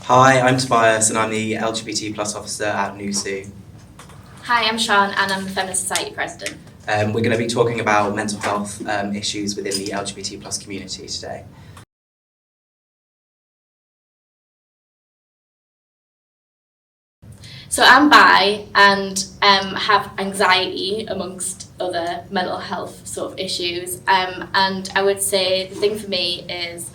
Hi, I'm Tobias and I'm the LGBT plus officer at NUSU. Hi, I'm Sean and I'm the Feminist Society President. We're going to be talking about mental health issues within the LGBT plus community today. So I'm bi and have anxiety amongst other mental health sort of issues, and I would say the thing for me is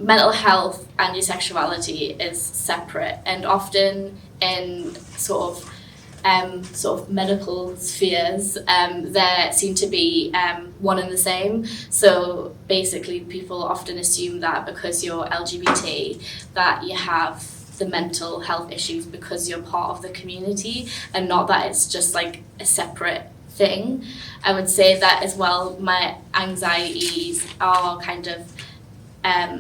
mental health and your sexuality is separate, and often in sort of medical spheres, there seem to be one and the same. So basically, people often assume that because you're LGBT, that you have the mental health issues because you're part of the community, and not that it's just like a separate thing. I would say that as well, my anxieties are kind of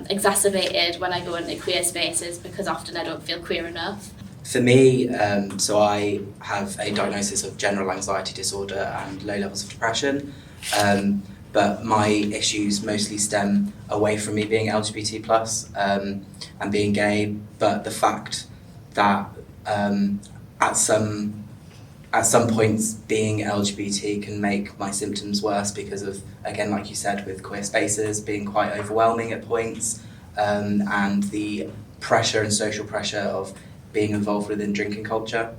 exacerbated when I go into queer spaces because often I don't feel queer enough. For me, so I have a diagnosis of general anxiety disorder and low levels of depression, but my issues mostly stem away from me being LGBT plus and being gay, but the fact that at some points being LGBT can make my symptoms worse because of, again, like you said, with queer spaces being quite overwhelming at points, and the pressure and social pressure of being involved within drinking culture.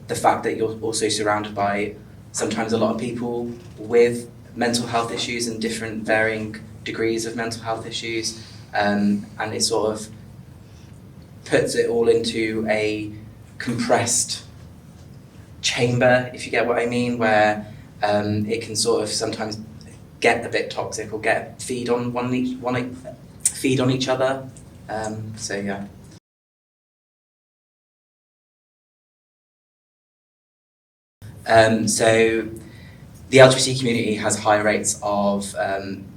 The fact that you're also surrounded by sometimes a lot of people with mental health issues and different varying degrees of mental health issues, and it sort of puts it all into a compressed chamber, if you get what I mean, where it can sort of sometimes get a bit toxic or feed on each other. So yeah. So the LGBT community has high rates of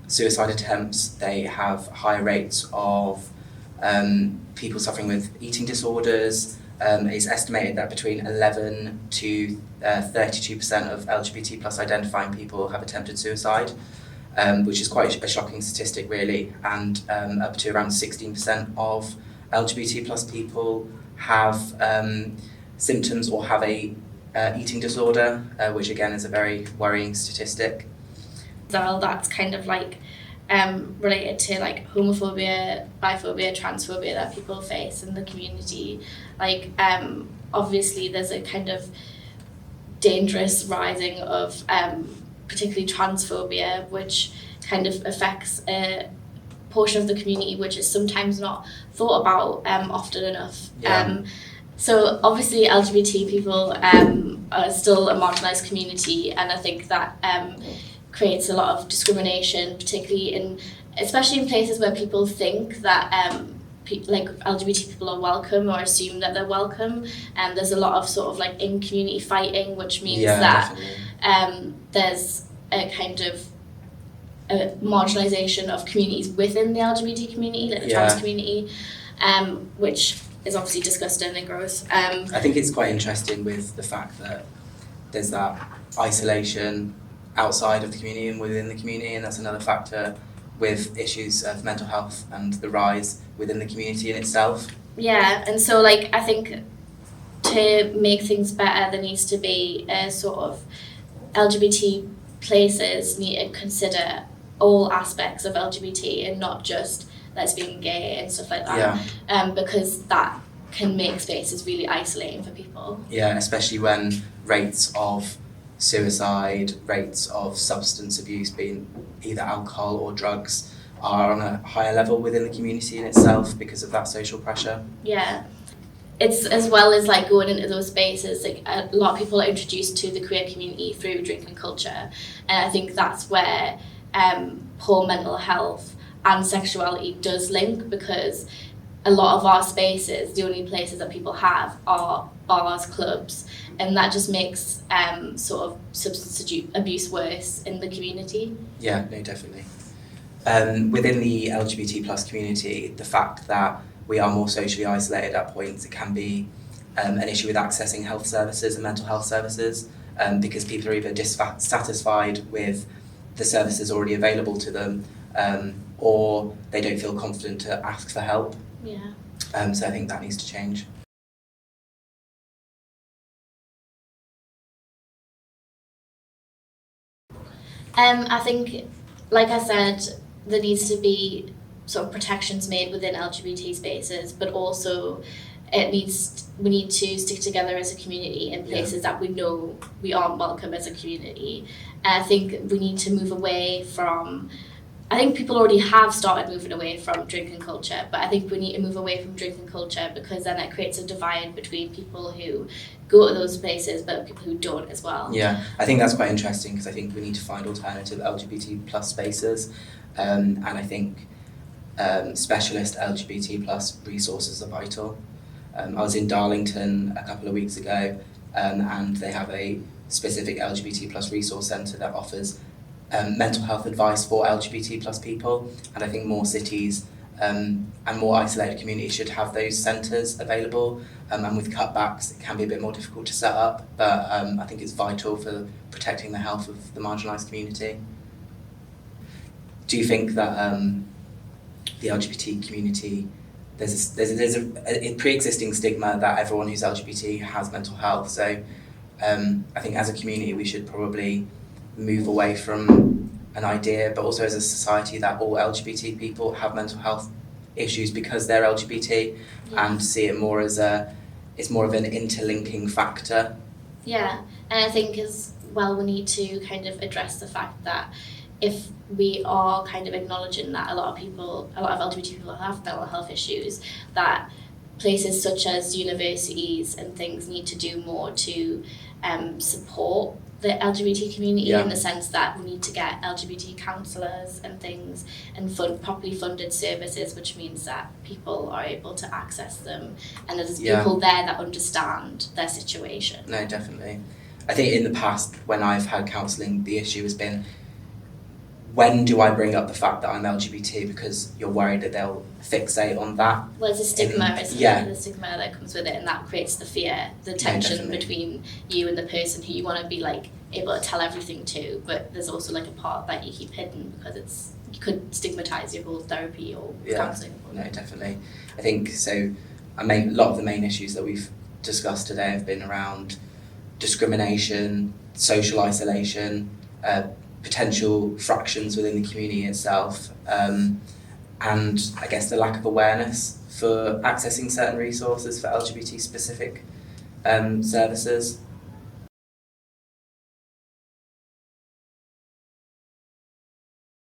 suicide attempts. They have high rates of people suffering with eating disorders. It's estimated that between 11 to 32% of LGBT plus identifying people have attempted suicide, which is quite a shocking statistic really, and up to around 16% of LGBT plus people have symptoms or have a eating disorder, which again is a very worrying statistic. So that's kind of like related to like homophobia, biphobia, transphobia that people face in the community. Like obviously there's a kind of dangerous rising of particularly transphobia, which kind of affects a portion of the community which is sometimes not thought about often enough. Yeah. So obviously LGBT people are still a marginalised community, and I think that creates a lot of discrimination, especially in places where people think that like LGBT people are welcome or assume that they're welcome, and there's a lot of sort of like in community fighting, which means that there's a kind of a marginalisation of communities within the LGBT community, like the trans community, which is obviously disgusting and gross. I think it's quite interesting with the fact that there's that isolation outside of the community and within the community, and that's another factor with issues of mental health and the rise within the community in itself. Yeah, and so like I think to make things better there needs to be a sort of LGBT places need to consider all aspects of LGBT and not just lesbian, gay and stuff like that, because that can make spaces really isolating for people. Yeah, especially when rates of suicide, rates of substance abuse, being either alcohol or drugs, are on a higher level within the community in itself because of that social pressure. Yeah. It's as well as like going into those spaces, like a lot of people are introduced to the queer community through drinking culture, and I think that's where poor mental health and sexuality does link, because a lot of our spaces, the only places that people have are bars, clubs, and that just makes sort of substance abuse worse in the community. Yeah, no, definitely. Within the LGBT plus community, the fact that we are more socially isolated at points, it can be an issue with accessing health services and mental health services, because people are either dissatisfied with the services already available to them, or they don't feel confident to ask for help. Yeah. So I think that needs to change. I think, like I said, there needs to be sort of protections made within LGBT spaces, but also we need to stick together as a community in places that we know we aren't welcome as a community. I think we need to move away from, I think people already have started moving away from drinking culture, but I think we need to move away from drinking culture because then it creates a divide between people who go to those places but people who don't as well. Yeah, I think that's quite interesting because I think we need to find alternative LGBT plus spaces, and I think specialist LGBT plus resources are vital. I was in Darlington a couple of weeks ago, and they have a specific LGBT plus resource centre that offers mental health advice for LGBT plus people, and I think more cities and more isolated communities should have those centres available, and with cutbacks it can be a bit more difficult to set up, but I think it's vital for protecting the health of the marginalised community. Do you think that the LGBT community, there's a pre-existing stigma that everyone who's LGBT has mental health, so I think as a community we should probably move away from an idea, but also as a society, that all LGBT people have mental health issues because they're LGBT, and see it more as it's more of an interlinking factor. Yeah, and I think as well we need to kind of address the fact that if we are kind of acknowledging that a lot of LGBT people have mental health issues, that places such as universities and things need to do more to support the LGBT community in the sense that we need to get LGBT counsellors and things and properly funded services, which means that people are able to access them and there's people there that understand their situation. No, definitely. I think in the past when I've had counselling, the issue has been, when do I bring up the fact that I'm LGBT, because you're worried that they'll fixate on that. Well, there's a stigma, isn't there? The stigma that comes with it, and that creates the fear, the tension between you and the person who you want to be like able to tell everything to, but there's also like a part that you keep hidden because you could stigmatise your whole therapy or counselling. No, definitely. I think so. A lot of the main issues that we've discussed today have been around discrimination, social isolation, potential fractions within the community itself, and I guess the lack of awareness for accessing certain resources for LGBT specific services.